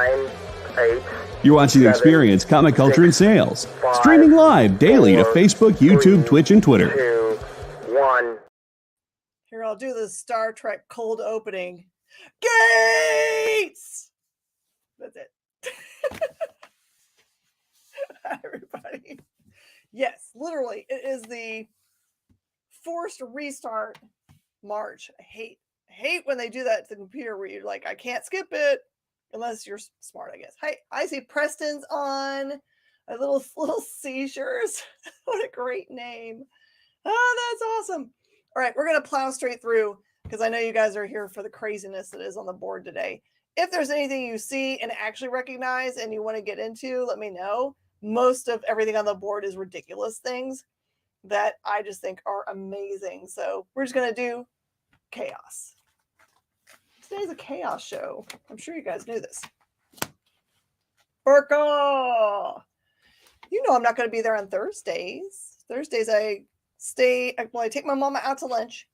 9, 8. You're watching Experience Comic Culture and Sales. Streaming live daily to Facebook, YouTube, Twitch, and Twitter. 2, 1. Here, I'll do the Star Trek cold opening. Gates! That's it. Hi, everybody. Yes, literally, it is the forced restart march. I hate when they do that to the computer where you're like, I can't skip it unless you're smart, I guess. Hi, I see Preston's on. A little seizures. What a great name. Oh, that's awesome. All right, we're going to plow straight through because I know you guys are here for the craziness that is on the board today. If there's anything you see and actually recognize and you want to get into, let me know. Most of everything on the board is ridiculous things that I just think are amazing. So we're just going to do chaos. Today's a chaos show. I'm sure you guys knew this. Burko! You know I'm not going to be there on Thursdays. Thursdays I take my mama out to lunch.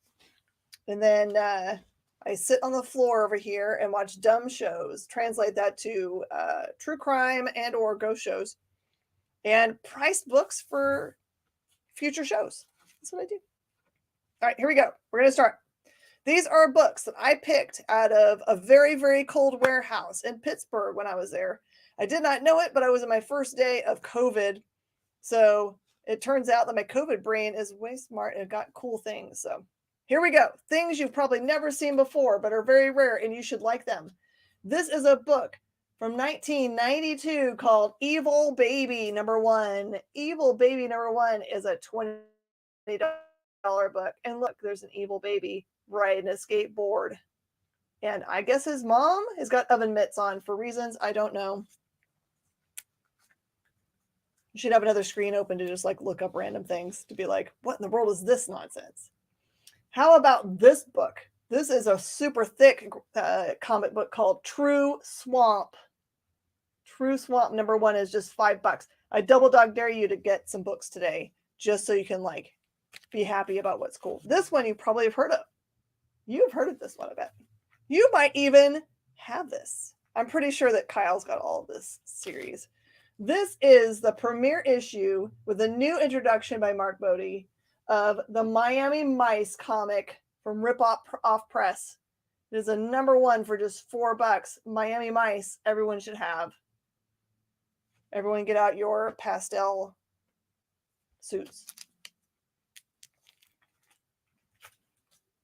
And then I sit on the floor over here and watch dumb shows. Translate that to true crime and or ghost shows. And price books for future shows. That's what I do. All right, here we go. We're going to start. These are books that I picked out of a very, very cold warehouse in Pittsburgh when I was there. I did not know it, but I was in my first day of COVID. So it turns out that my COVID brain is way smart and it got cool things. So here we go. Things you've probably never seen before, but are very rare and you should like them. This is a book from 1992 called Evil Baby #1. Evil Baby #1 is a $20 book. And look, there's an evil baby riding a skateboard. And I guess his mom has got oven mitts on for reasons I don't know. You should have another screen open to just like look up random things to be like, what in the world is this nonsense? How about this book? This is a super thick comic book called True Swamp. True Swamp #1 is just $5. I double dog dare you to get some books today just so you can like be happy about what's cool. This one you probably have heard of. You've heard of this one, I bet. You might even have this. I'm pretty sure that Kyle's got all of this series. This is the premiere issue with a new introduction by Mark Bodie of the Miami Mice comic from Rip Off Press. It is a #1 for just $4. Miami Mice, everyone should have. Everyone get out your pastel suits.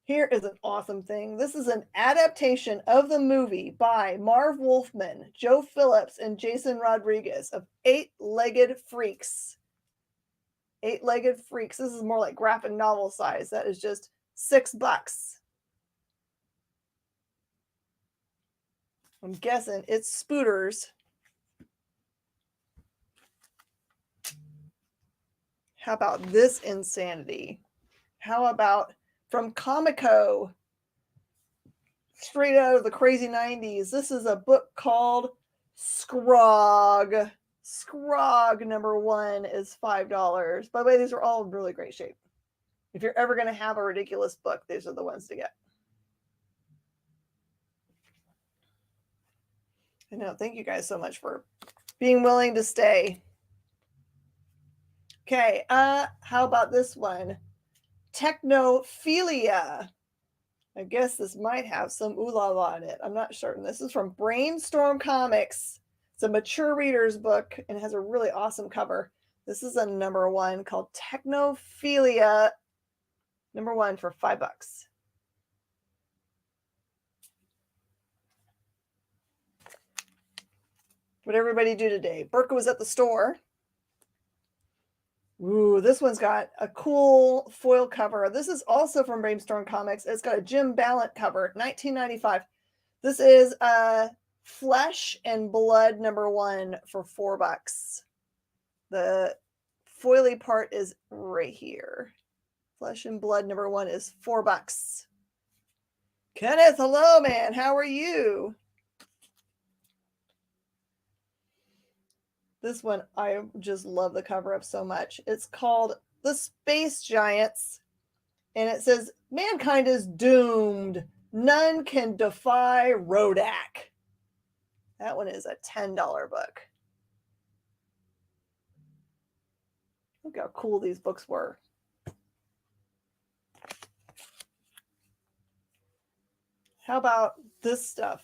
Here is an awesome thing. This is an adaptation of the movie by Marv Wolfman, Joe Phillips, and Jason Rodriguez of Eight-Legged Freaks. Eight-Legged Freaks. This is more like graphic novel size. That is just $6. I'm guessing it's Spooters. How about this insanity? How about from Comico, straight out of the crazy 90s. This is a book called Scrog. Scrog #1 is $5. By the way, these are all in really great shape. If you're ever going to have a ridiculous book, these are the ones to get. I know. Thank you guys so much for being willing to stay. Okay, how about this one? Technophilia. I guess this might have some ooh la la in it. I'm not certain. This is from Brainstorm Comics. It's a mature reader's book and it has a really awesome cover. This is a #1 called Technophilia #1 for $5. What'd everybody do today? Burka was at the store. Ooh, this one's got a cool foil cover. This is also from Brainstorm Comics. It's got a Jim Ballant cover, 1995. This is Flesh and Blood #1 for $4. The foily part is right here. Flesh and Blood #1 is $4. Kenneth, hello, man. How are you? This one, I just love the cover up so much. It's called The Space Giants, and it says, mankind is doomed. None can defy Rodak. That one is a $10 book. Look how cool these books were. How about this stuff?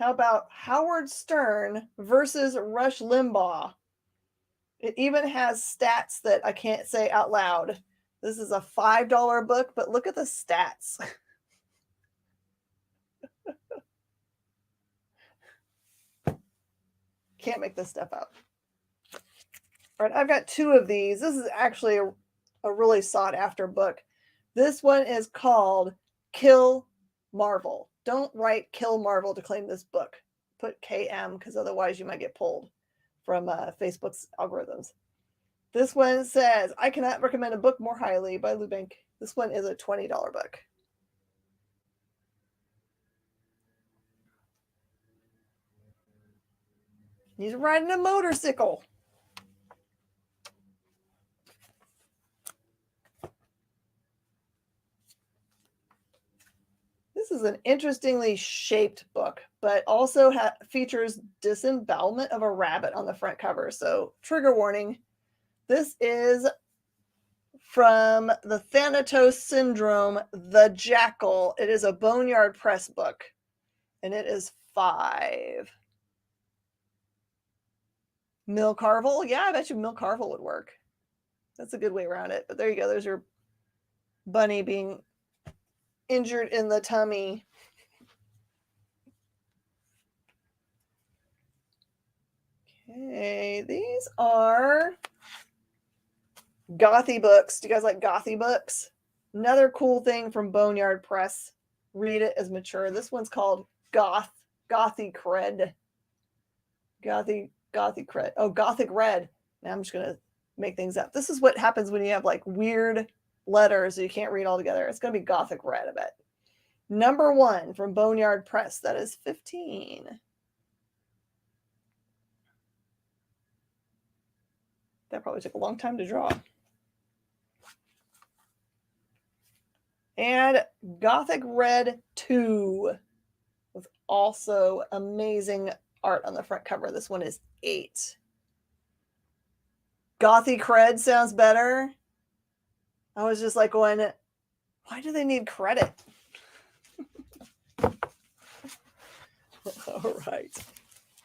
How about Howard Stern versus Rush Limbaugh? It even has stats that I can't say out loud. This is a $5 book, but look at the stats. Can't make this stuff up. All right, I've got 2 of these. This is actually a really sought after book. This one is called Kill Marvel. Don't write Kill Marvel to claim this book. Put KM because otherwise you might get pulled from Facebook's algorithms. This one says, I cannot recommend a book more highly by Lubank. This one is a $20 book. He's riding a motorcycle. This is an interestingly shaped book, but also features disembowelment of a rabbit on the front cover. So trigger warning. This is from the Thanatos Syndrome, The Jackal. It is a Boneyard Press book, and it is $5. Mill Carvel. Yeah, I bet you Mill Carvel would work. That's a good way around it. But there you go. There's your bunny being injured in the tummy. Okay, these are gothy books. Do you guys like gothy books? Another cool thing from Boneyard Press. Read it as mature. This one's called Gothy Cred. Gothic Cred. Oh, Gothic Red. Now I'm just going to make things up. This is what happens when you have like weird letters that you can't read all together. It's going to be Gothic Red, I bet. Number 1 from Boneyard Press. That is $15. That probably took a long time to draw. And Gothic Red 2 with also amazing art on the front cover. This one is $8. Gothy Cred sounds better. I was just like going, why do they need credit? All right.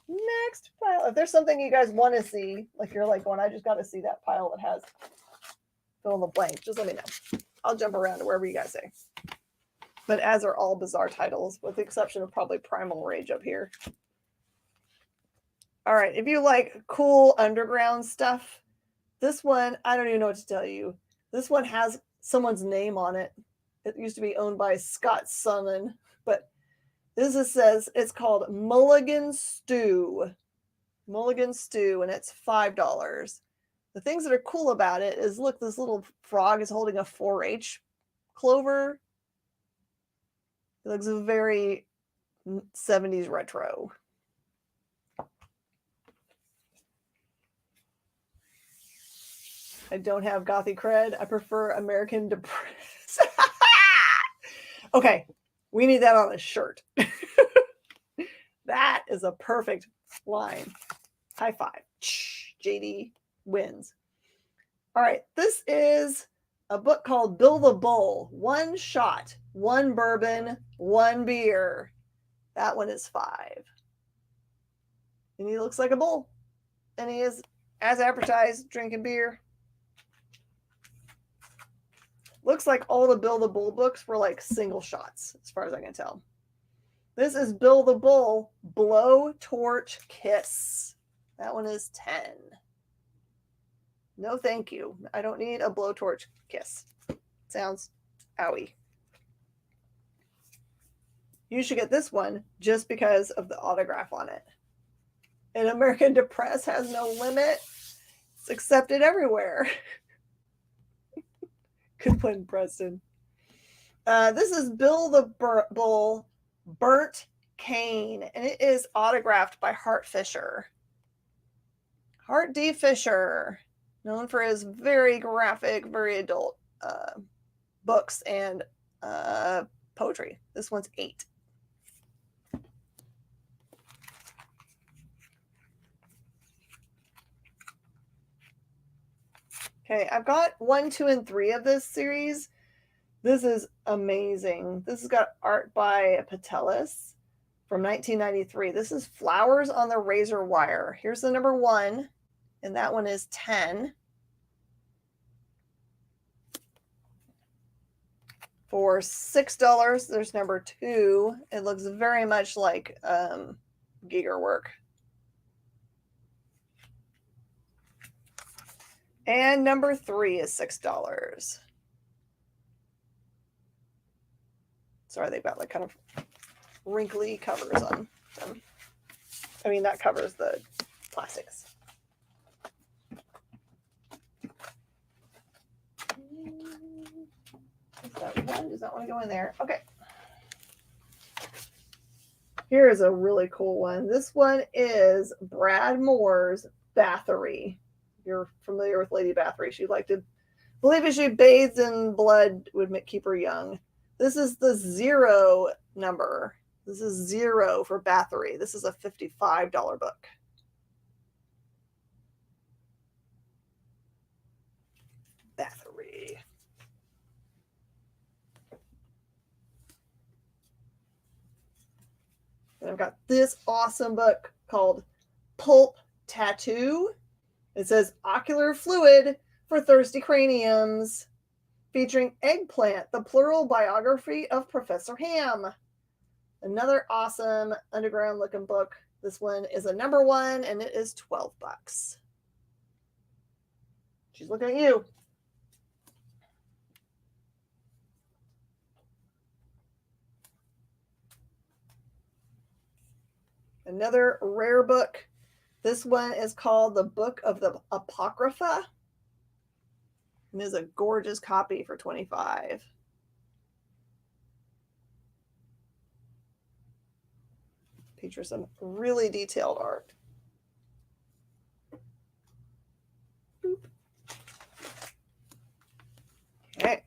Next pile. If there's something you guys want to see, like you're like going, I just got to see that pile that has fill in the blank, just let me know. I'll jump around to wherever you guys say. But as are all bizarre titles, with the exception of probably Primal Rage up here. All right. If you like cool underground stuff, this one, I don't even know what to tell you. This one has someone's name on it. It used to be owned by Scott Summon, but this says it's called Mulligan Stew. Mulligan Stew, and it's $5. The things that are cool about it is, look, this little frog is holding a 4-H clover. It looks very 70s retro. I don't have Gothy Cred. I prefer American Depress. Okay, we need that on a shirt. That is a perfect line. High five. JD wins. All right, this is a book called Bill the Bull. 1 shot, 1 bourbon, 1 beer. That one is $5. And he looks like a bull. And he is, as advertised, drinking beer. Looks like all the Bill the Bull books were like single shots, as far as I can tell. This is Bill the Bull, Blow Torch Kiss. That one is $10. No, thank you. I don't need a blowtorch kiss. Sounds owie. You should get this one just because of the autograph on it. And American Depress has no limit. It's accepted everywhere. Good one, Preston. This is Bill the Bull, Burnt Cane, and it is autographed by Hart Fisher. Hart D. Fisher, known for his very graphic, very adult books and poetry. This one's $8. Okay, I've got 1, 2, and 3 of this series. This is amazing. This has got art by Patelis from 1993. This is Flowers on the Razor Wire. Here's the number 1, and that one is 10. For $6, there's number 2. It looks very much like Giger work. And number 3 is $6. Sorry, they've got like kind of wrinkly covers on them. I mean, that covers the plastics. Is that one? Does that want to go in there? Okay. Here is a really cool one. This one is Brad Moore's Bathory. You're familiar with Lady Bathory. She liked to believe if she bathed in blood would keep her young. This is the 0 number. This is 0 for Bathory. This is a $55 book. Bathory. And I've got this awesome book called Pulp Tattoo. It says Ocular Fluid for Thirsty Craniums, featuring Eggplant, the plural biography of Professor Ham. Another awesome underground looking book. This one is a number 1 and it is $12. She's looking at you. Another rare book. This one is called The Book of the Apocrypha. And is a gorgeous copy for $25. Features some really detailed art. Boop. Okay,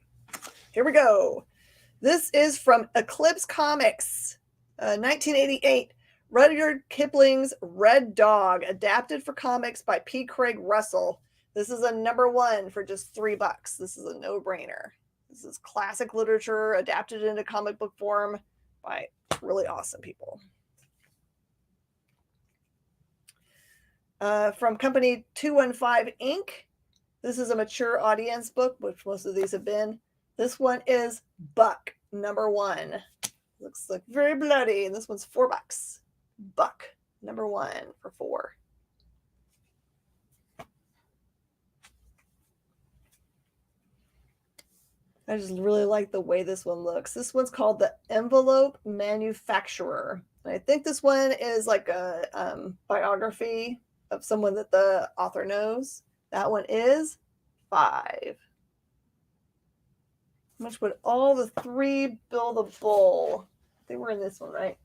here we go. This is from Eclipse Comics, 1988. Rudyard Kipling's Red Dog, adapted for comics by P. Craig Russell. This is a number 1 for just $3. This is a no-brainer. This is classic literature adapted into comic book form by really awesome people. From company 215 Inc. This is a mature audience book, which most of these have been. This one is Buck, number 1. Looks like very bloody, and this one's $4. Buck, number 1 for $4. I just really like the way this one looks. This one's called The Envelope Manufacturer. And I think this one is like a biography of someone that the author knows. That one is $5. How much would all the 3 Bill the Bull? They were in this one, right?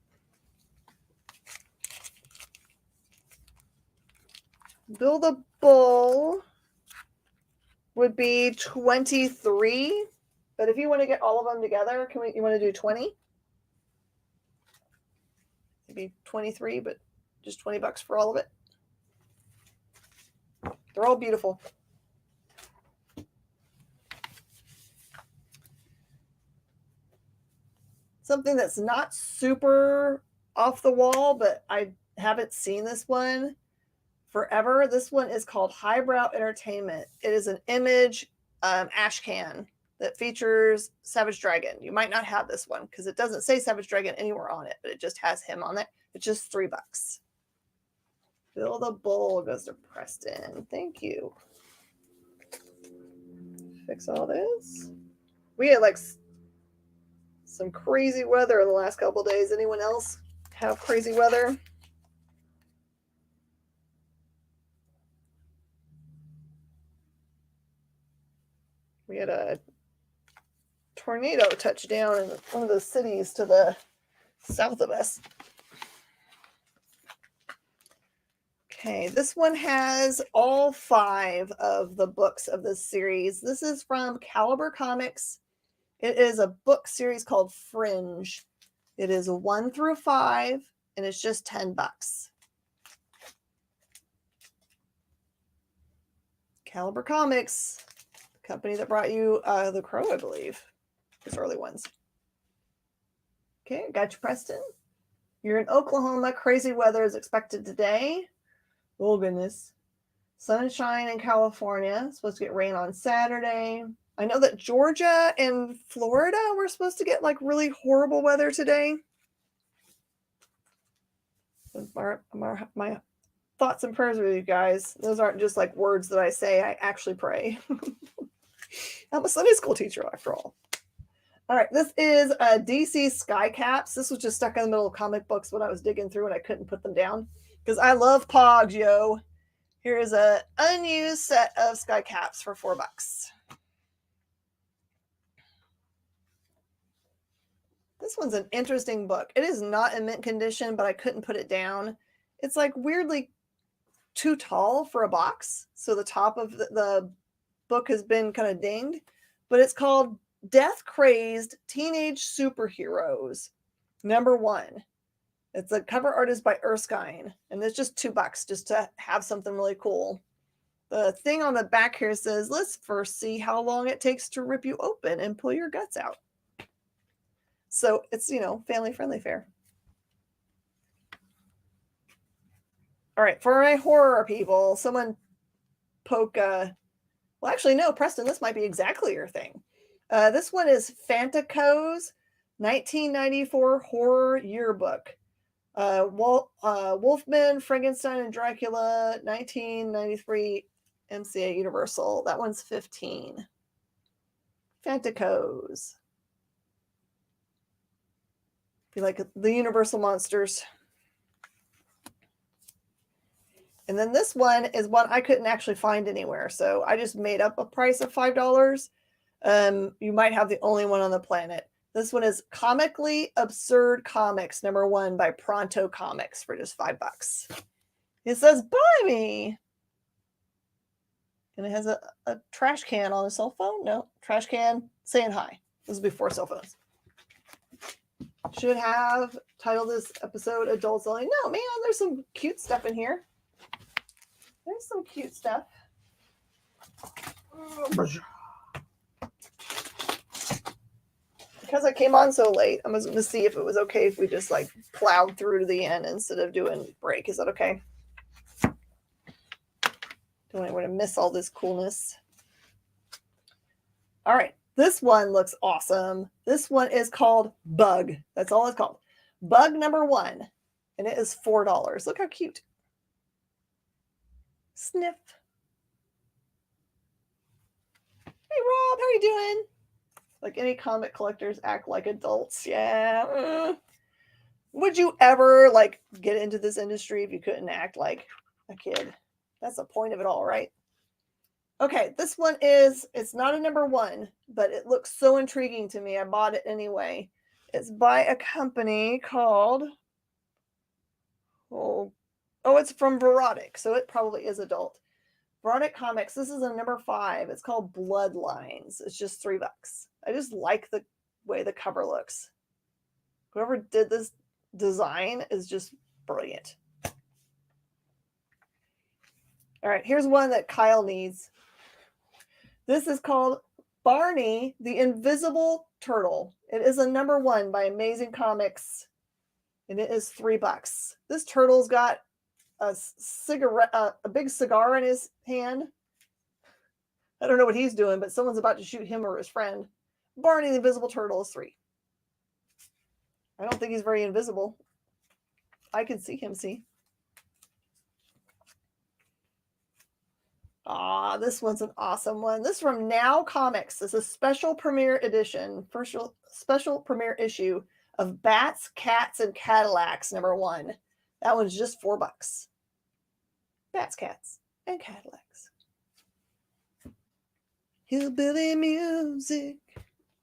Bill the Bull would be $23. But if you want to get all of them together, you want to do 20? Maybe 23, but just $20 for all of it. They're all beautiful. Something that's not super off the wall, but I haven't seen this one forever. This one is called Highbrow Entertainment. It is an image ashcan that features Savage Dragon. You might not have this one because it doesn't say Savage Dragon anywhere on it, but it just has him on it. It's just $3. Bill the Bull goes to Preston. Thank you. Fix all this. We had like some crazy weather in the last couple of days. Anyone else have crazy weather? We had a tornado touch down in one of the cities to the south of us. Okay, this one has all 5 of the books of this series. This is from Caliber Comics. It is a book series called Fringe. It is 1 through 5, and it's just $10. Caliber Comics, the company that brought you The Crow, I believe. Those early ones. Okay, got you, Preston. You're in Oklahoma. Crazy weather is expected today. Oh, goodness. Sunshine in California. Supposed to get rain on Saturday. I know that Georgia and Florida were supposed to get like really horrible weather today. My thoughts and prayers with you guys. Those aren't just like words that I say. I actually pray. I'm a Sunday school teacher after all. All right, this is DC Sky Caps. This was just stuck in the middle of comic books when I was digging through and I couldn't put them down because I love Pogs, yo. Here is an unused set of Sky Caps for $4. This one's an interesting book. It is not in mint condition, but I couldn't put it down. It's like weirdly too tall for a box. So the top of the book has been kind of dinged, but it's called Death Crazed Teenage Superheroes, #1. It's a cover art is by Erskine, and it's just $2 just to have something really cool. The thing on the back here says, let's first see how long it takes to rip you open and pull your guts out. So it's, family-friendly fare. All right, for my horror people, someone poke, well, actually, no, Preston, this might be exactly your thing. This one is Fantaco's 1994 horror yearbook. Wolfman, Frankenstein, and Dracula, 1993 MCA Universal. That one's $15. Fantaco's. Be like the Universal monsters. And then this one is one I couldn't actually find anywhere. So I just made up a price of $5. You might have the only one on the planet. This one is Comically Absurd Comics, #1 by Pronto Comics for just $5. It says, buy me. And it has a trash can on a cell phone. No, trash can saying hi. This is before cell phones. Should have titled this episode Adults Only. No, man, there's some cute stuff in here. There's some cute stuff. Because I came on so late, I was going to see if it was okay if we just like plowed through to the end instead of doing break. Is that okay? Don't want to miss all this coolness. All right. This one looks awesome. This one is called Bug. That's all it's called. Bug #1. And it is $4. Look how cute. Sniff. Hey, Rob, how are you doing? Like any comic collectors act like adults. Yeah. Would you ever like get into this industry if you couldn't act like a kid? That's the point of it all, right? Okay, this one it's not a #1, but it looks so intriguing to me. I bought it anyway. It's by a company called, it's from Verotic, so it probably is adult. Verotic Comics, this is a #5. It's called Bloodlines. It's just $3. I just like the way the cover looks. Whoever did this design is just brilliant. All right, here's one that Kyle needs. This is called Barney the Invisible Turtle. It is a #1 by Amazing Comics, and it is $3. This turtle's got a big cigar in his hand. I don't know what he's doing, but someone's about to shoot him or his friend. Barney the Invisible Turtle is $3. I don't think he's very invisible. I can see him, see. This one's an awesome one. This is from Now Comics. This is a special premiere edition, first special premiere issue of Bats, Cats, and Cadillacs #1. That one's just $4. Bats, Cats, and Cadillacs. Hillbilly music.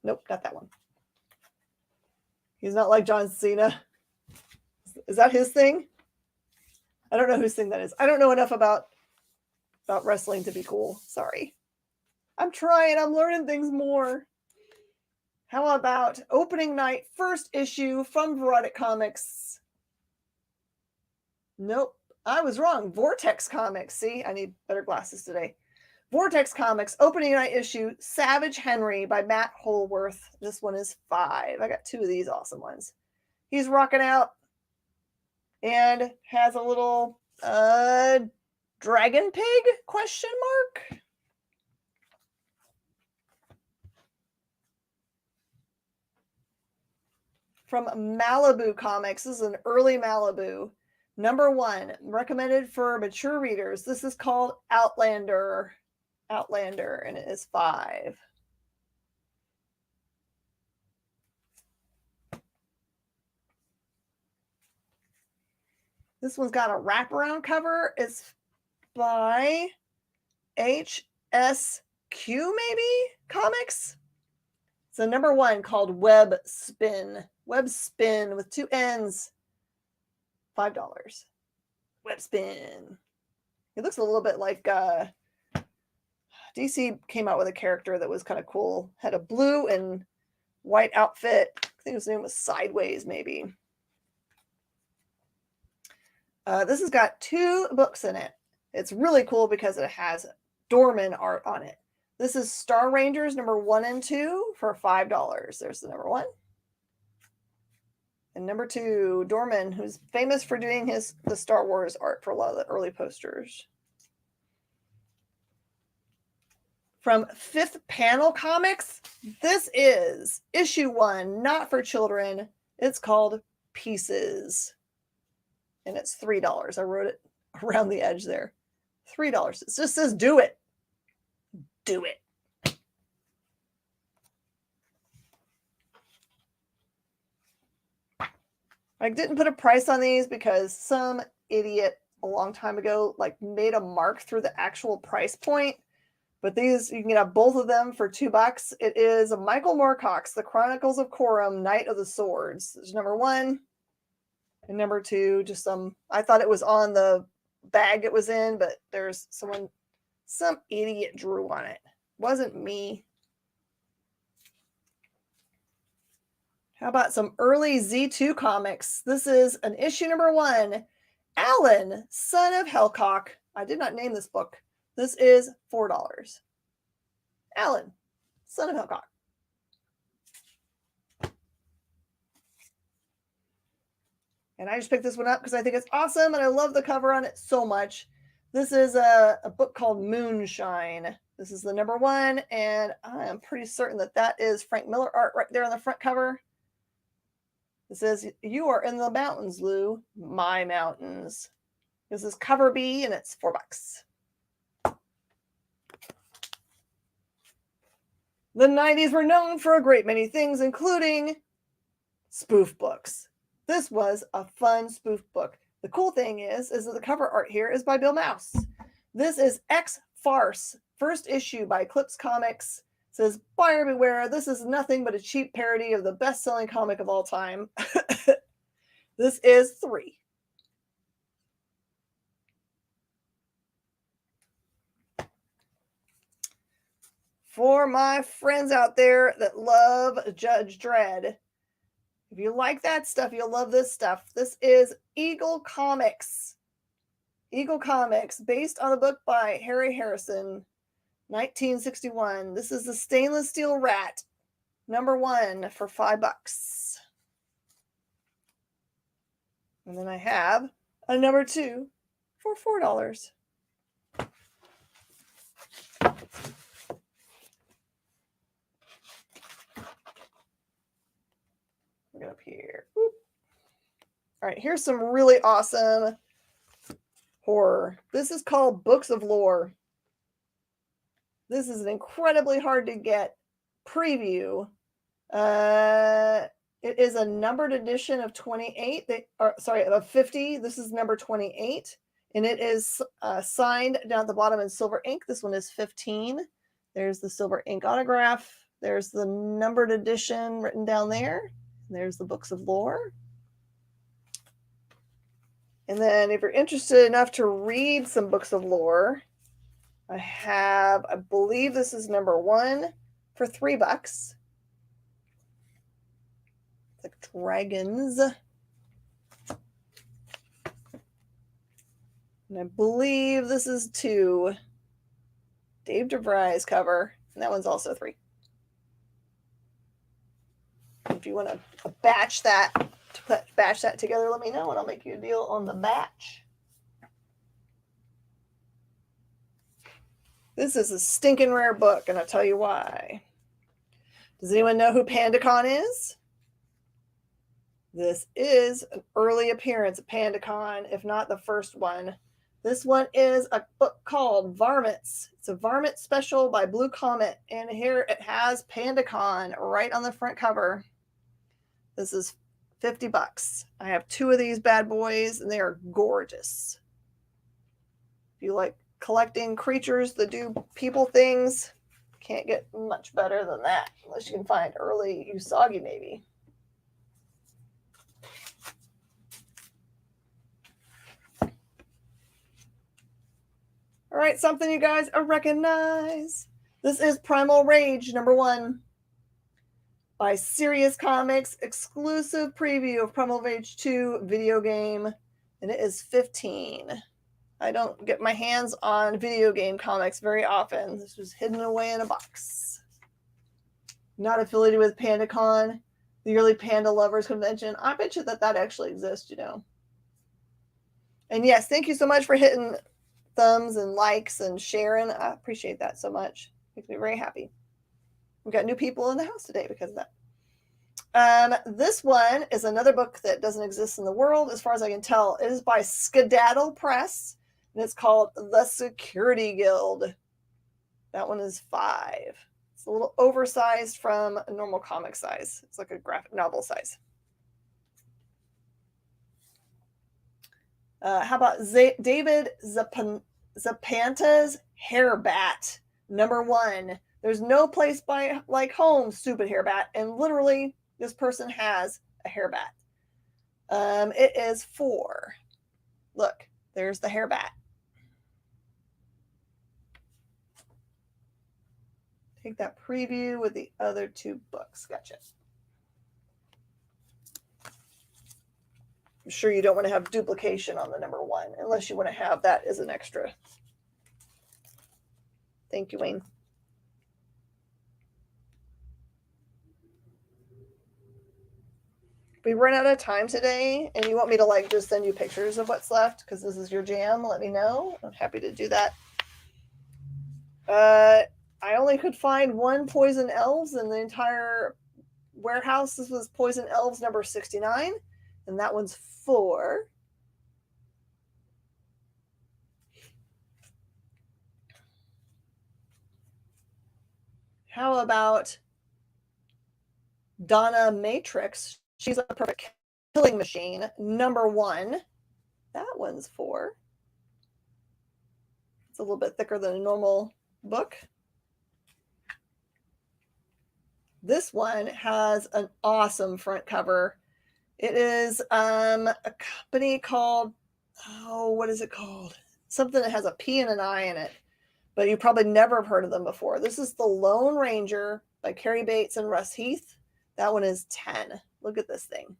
Nope, not that one. He's not like John Cena. Is that his thing? I don't know whose thing that is. I don't know enough about wrestling to be cool. Sorry. I'm trying. I'm learning things more. How about opening night, first issue from Verotic Comics? Nope. I was wrong. Vortex Comics. See, I need better glasses today. Vortex Comics, opening night issue, Savage Henry by Matt Holworth. This one is $5. I got 2 of these awesome ones. He's rocking out and has a little dragon pig question mark. From Malibu Comics. This is an early Malibu. Number 1, recommended for mature readers. This is called Outlander. Outlander, and it is $5. This one's got a wraparound cover. It's by HSQ, maybe? Comics? It's a number 1 called Web Spin. Web Spin with 2 N's. $5. Web Spin. It looks a little bit like DC came out with a character that was kind of cool. Had a blue and white outfit. I think his name was Sideways, maybe. This has got 2 books in it. It's really cool because it has Dorman art on it. This is Star Rangers number 1 and 2 for $5. There's the number 1. And number 2, Dorman, who's famous for doing the Star Wars art for a lot of the early posters. From Fifth Panel Comics, this is issue 1, not for children. It's called Pieces. And it's $3. I wrote it around the edge there. $3. It just says do it. Do it. I didn't put a price on these because some idiot a long time ago made a mark through the actual price point. But these, you can get both of them for $2. It is Michael Moorcock's The Chronicles of Corum, Knight of the Swords. There's number 1. And number 2, just I thought it was on the bag it was in, but there's some idiot drew on it. Wasn't me. How about some early Z2 comics? This is an issue number 1. Alan, Son of Hellcock. I did not name this book. This is $4. Alan, Son of Hellcock. And I just picked this one up because I think it's awesome and I love the cover on it so much. This is a book called Moonshine. This is the number 1, and I am pretty certain that is Frank Miller art right there on the front cover. It says, "You are in the mountains, Lou. My mountains." This is cover B, and it's $4. The 90s were known for a great many things, including spoof books. This was a fun spoof book. The cool thing is that the cover art here is by Bill Mouse. This is X-Farce, first issue by Eclipse Comics. It says, "Buyer beware, this is nothing but a cheap parody of the best-selling comic of all time." This is $3. For my friends out there that love Judge Dredd, if you like that stuff, you'll love this stuff. This is Eagle Comics. Eagle Comics, based on a book by Harry Harrison, 1961. This is the Stainless Steel Rat, number 1 for $5. And then I have a number 2 for $4. Get up here. Whoop. All right, here's some really awesome horror. This is called Books of Lore. This is an incredibly hard to get preview. It is a numbered edition of 28. Of 50. This is number 28, and it is signed down at the bottom in silver ink. This one is 15. There's the silver ink autograph. There's the numbered edition written down there. There's the Books of Lore. And then if you're interested enough to read some Books of Lore, I believe this is number 1 for $3. Like dragons. And I believe this is 2. Dave DeVries cover. And that one's also 3. If you want to batch that together, let me know and I'll make you a deal on the batch. This is a stinking rare book, and I'll tell you why. Does anyone know who PandaCon is? This is an early appearance at PandaCon, if not the first one. This one is a book called Varmints. It's a Varmint special by Blue Comet, and here it has PandaCon right on the front cover. This is $50. I have 2 of these bad boys, and they are gorgeous. If you like collecting creatures that do people things, can't get much better than that, unless you can find early Usagi maybe. All right, something you guys recognize. This is Primal Rage #1 by Serious Comics, exclusive preview of Primal Rage 2 video game, and it is $15. I don't get my hands on video game comics very often. This was hidden away in a box. Not affiliated with PandaCon, the yearly Panda Lovers Convention. I bet you that actually exists, you know. And yes, thank you so much for hitting thumbs and likes and sharing. I appreciate that so much. Makes me very happy. We've got new people in the house today because of that. This one is another book that doesn't exist in the world as far as I can tell. It is by Skedaddle Press, and it's called The Security Guild. That one is $5. It's a little oversized from a normal comic size. It's like a graphic novel size. How about David Zapanta's Hairbat #1? There's no place like home, stupid hairbat. And literally, this person has a hairbat. It is $4. Look, there's the hairbat. Take that preview with the other 2 books. Gotcha. I'm sure you don't want to have duplication on the #1 unless you want to have that as an extra. Thank you, Wayne. If we run out of time today and you want me to just send you pictures of what's left because this is your jam, let me know. I'm happy to do that. I only could find 1 Poison Elves in the entire warehouse. This was Poison Elves #69, and that one's $4. How about Donna Matrix? She's a perfect killing machine #1. That one's $4. It's a little bit thicker than a normal book. This one has an awesome front cover. It is a company called, what is it called? Something that has a P and an I in it, but you probably never have heard of them before. This is The Lone Ranger by Carrie Bates and Russ Heath. That one is $10. Look at this thing,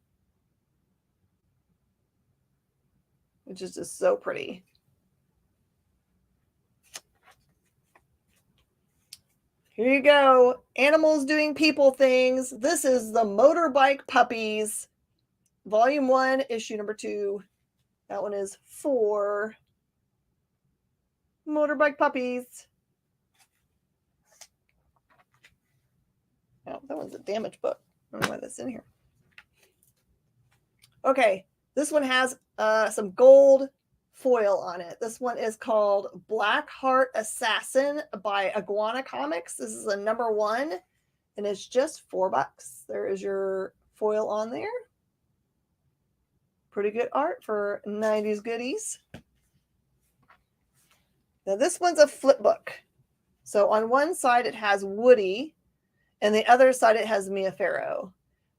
which is just so pretty. Here you go. Animals doing people things. This is the Motorbike Puppies, Volume 1, Issue #2. That one is $4. Motorbike Puppies. Oh, that one's a damaged book. I don't know why that's in here. Okay, this one has some gold foil on it. This one is called Blackheart Assassin by Iguana Comics. This is a #1, and it's just $4. There is your foil on there. Pretty good art for 90s goodies. Now this one's a flip book. So on one side it has Woody, and the other side it has Mia Farrow.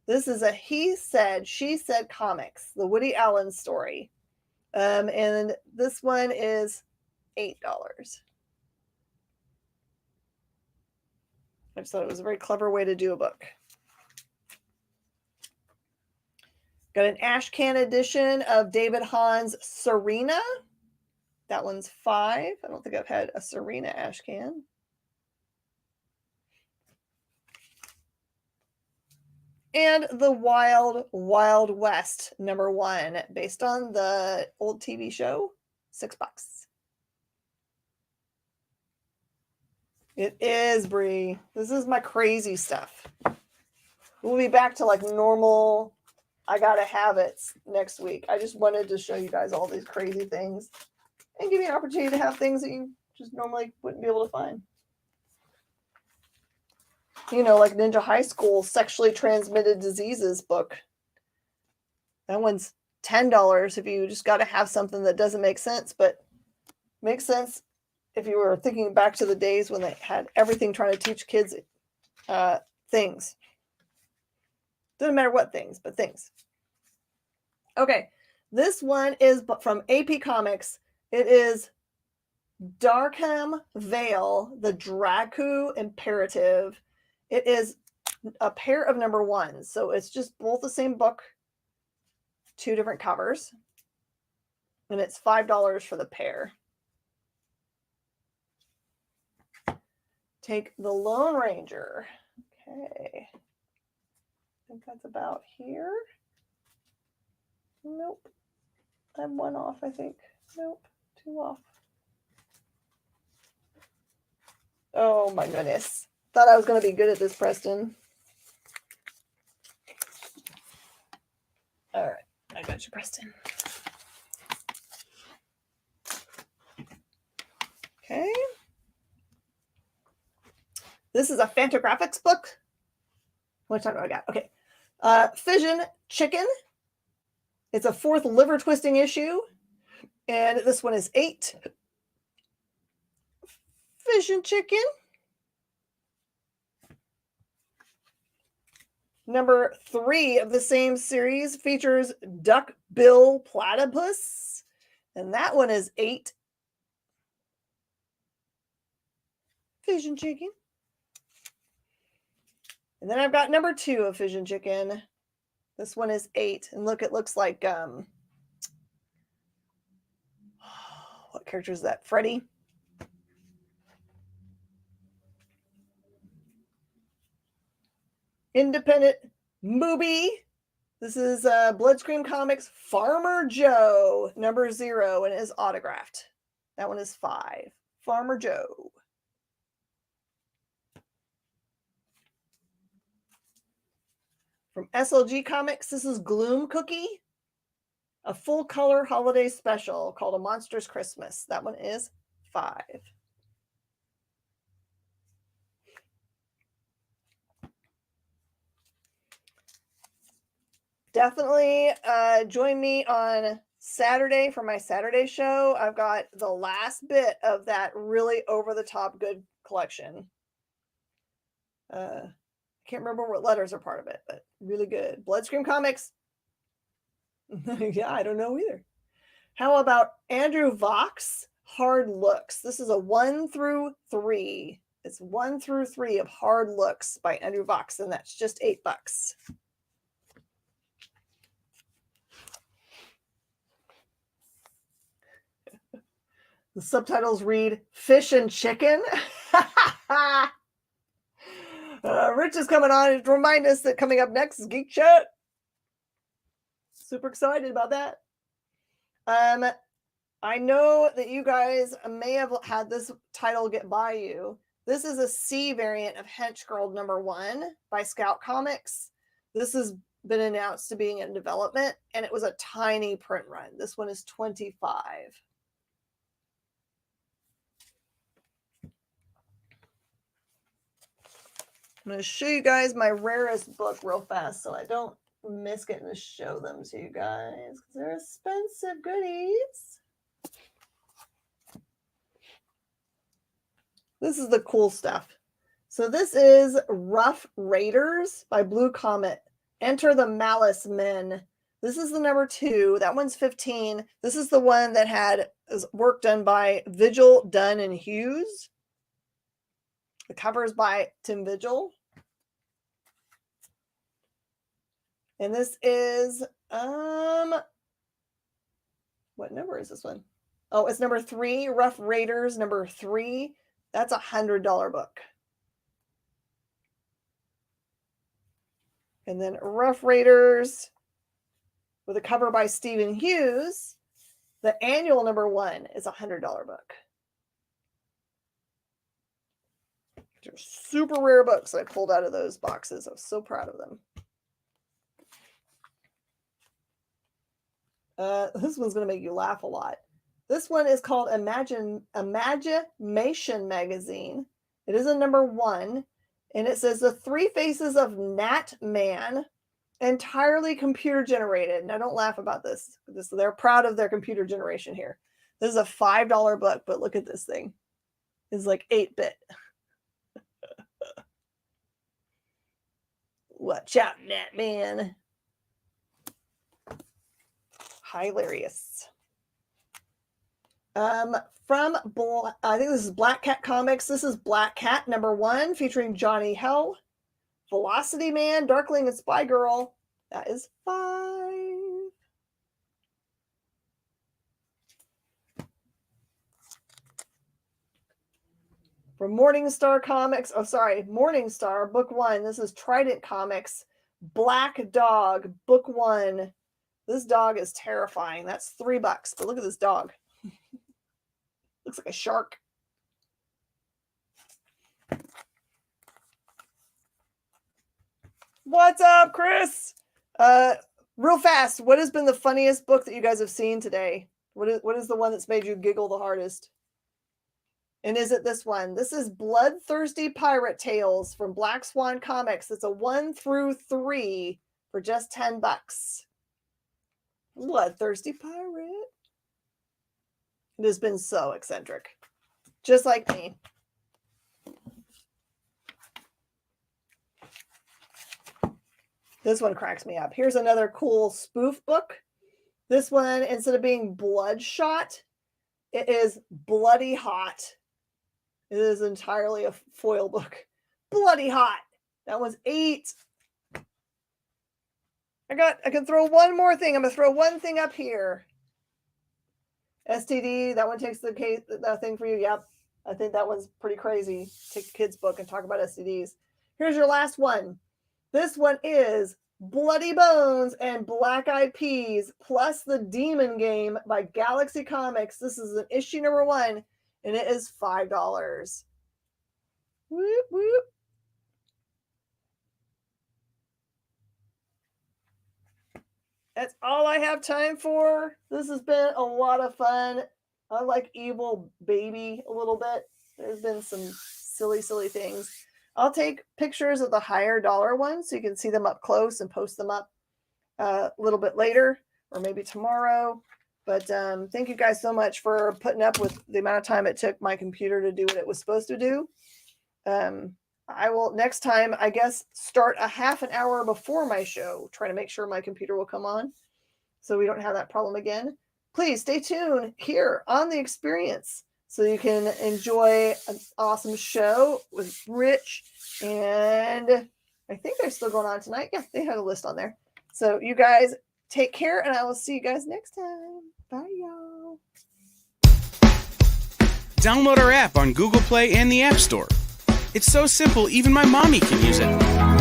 This is a He Said, She Said comics, the Woody Allen story. And this one is $8. I just thought it was a very clever way to do a book. Got an ashcan edition of David Hahn's Serena. That one's $5. I don't think I've had a Serena ashcan. And The Wild Wild West, #1, based on the old TV show, $6. It is, Bree. This is my crazy stuff. We'll be back to like normal, I gotta have it next week. I just wanted to show you guys all these crazy things and give you an opportunity to have things that you just normally wouldn't be able to find. You know, like Ninja High School Sexually Transmitted Diseases book. That one's $10 if you just got to have something that doesn't make sense, but makes sense if you were thinking back to the days when they had everything trying to teach kids things. Doesn't matter what things, but things. Okay, this one is from AP Comics. It is Darkham Vale, the Dracu Imperative. It is a pair of #1s, so it's just both the same book, 2 different covers, and it's $5 for the pair. Take the Lone Ranger. Okay. I think that's about here. Nope. I'm 1 off, I think. Nope. 2 off. Oh my goodness. Thought I was going to be good at this, Preston. All right. I got you, Preston. Okay. This is a Fantagraphics book. What time do I got? Okay. Fission Chicken. It's a 4th liver twisting issue. And this one is 8. Fission Chicken. #3 of the same series features Duck Bill Platypus. And that one is 8. Fission Chicken. And then I've got #2 of Fission Chicken. This one is 8. And look, it looks like, what character is that? Freddy? Independent movie. This is Bloodscream Comics Farmer Joe, #0, and it is autographed. That one is 5. Farmer Joe. From SLG Comics, this is Gloom Cookie, a full-color holiday special called A Monster's Christmas. That one is 5. Definitely join me on Saturday for my Saturday show. I've got the last bit of that really over-the-top good collection. I can't remember what letters are part of it, but really good. Bloodscream Comics. Yeah, I don't know either. How about Andrew Vox, Hard Looks? This is a 1 through 3. It's 1 through 3 of Hard Looks by Andrew Vox, and that's just $8. The subtitles read Fish and Chicken. Rich is coming on to remind us that coming up next is Geek Chat. Super excited about that. I know that you guys may have had this title get by you. This is a C variant of Hench Girl #1 by Scout Comics. This has been announced to being in development, and it was a tiny print run. This one is 25. I'm going to show you guys my rarest book real fast so I don't miss getting to show them to you guys because they're expensive goodies. This is the cool stuff. So this is Rough Raiders by Blue Comet. Enter the Malice Men. This is the #2. That one's 15. This is the one that had work done by Vigil, Dunn, and Hughes. The cover is by Tim Vigil. And this is, what number is this one? Oh, it's #3, Rough Raiders, #3. That's $100 book. And then Rough Raiders with a cover by Stephen Hughes. The annual number 1 is a $100 book. They're super rare books that I pulled out of those boxes. I was so proud of them. This one's going to make you laugh a lot. This one is called Imagination Magazine. It is a number 1, and it says the 3 faces of Nat Man, entirely computer generated. Now, don't laugh about this. They're proud of their computer generation here. This is a $5 book, but look at this thing. It's like 8-bit. Watch out, Nat Man. Hilarious. I think this is Black Cat Comics. This is Black Cat number 1 featuring Johnny Hell, Velocity Man, Darkling, and Spy Girl. That is 5. From Morningstar Comics. Morningstar, book 1. This is Trident Comics. Black Dog, book 1. This dog is terrifying. That's $3. But look at this dog. Looks like a shark. What's up, Chris? Real fast, what has been the funniest book that you guys have seen today? What is the one that's made you giggle the hardest? And is it this one? This is Bloodthirsty Pirate Tales from Black Swan Comics. It's a 1 through 3 for just $10. Bloodthirsty pirate. It has been so eccentric. Just like me. This one cracks me up. Here's another cool spoof book. This one, instead of being Bloodshot, it is Bloody Hot. It is entirely a foil book. Bloody Hot. That one's 8. I can throw one more thing. I'm going to throw one thing up here. STD, that one takes the thing for you. Yep. I think that one's pretty crazy. Take a kid's book and talk about STDs. Here's your last one. This one is Bloody Bones and Black Eyed Peas plus the Demon Game by Galaxy Comics. This is an issue number 1, and it is $5. Whoop, whoop. That's all I have time for. This has been a lot of fun. I like Evil Baby a little bit. There's been some silly things. I'll take pictures of the higher dollar ones so you can see them up close and post them up a little bit later or maybe tomorrow. But thank you guys so much for putting up with the amount of time it took my computer to do what it was supposed to do. I will next time, I guess, start a half an hour before my show, trying to make sure my computer will come on so we don't have that problem again. Please stay tuned here on The Experience so you can enjoy an awesome show with Rich. And I think they're still going on tonight. Yeah, they had a list on there. So you guys take care, and I will see you guys next time. Bye, y'all. Download our app on Google Play and the App Store. It's so simple, even my mommy can use it.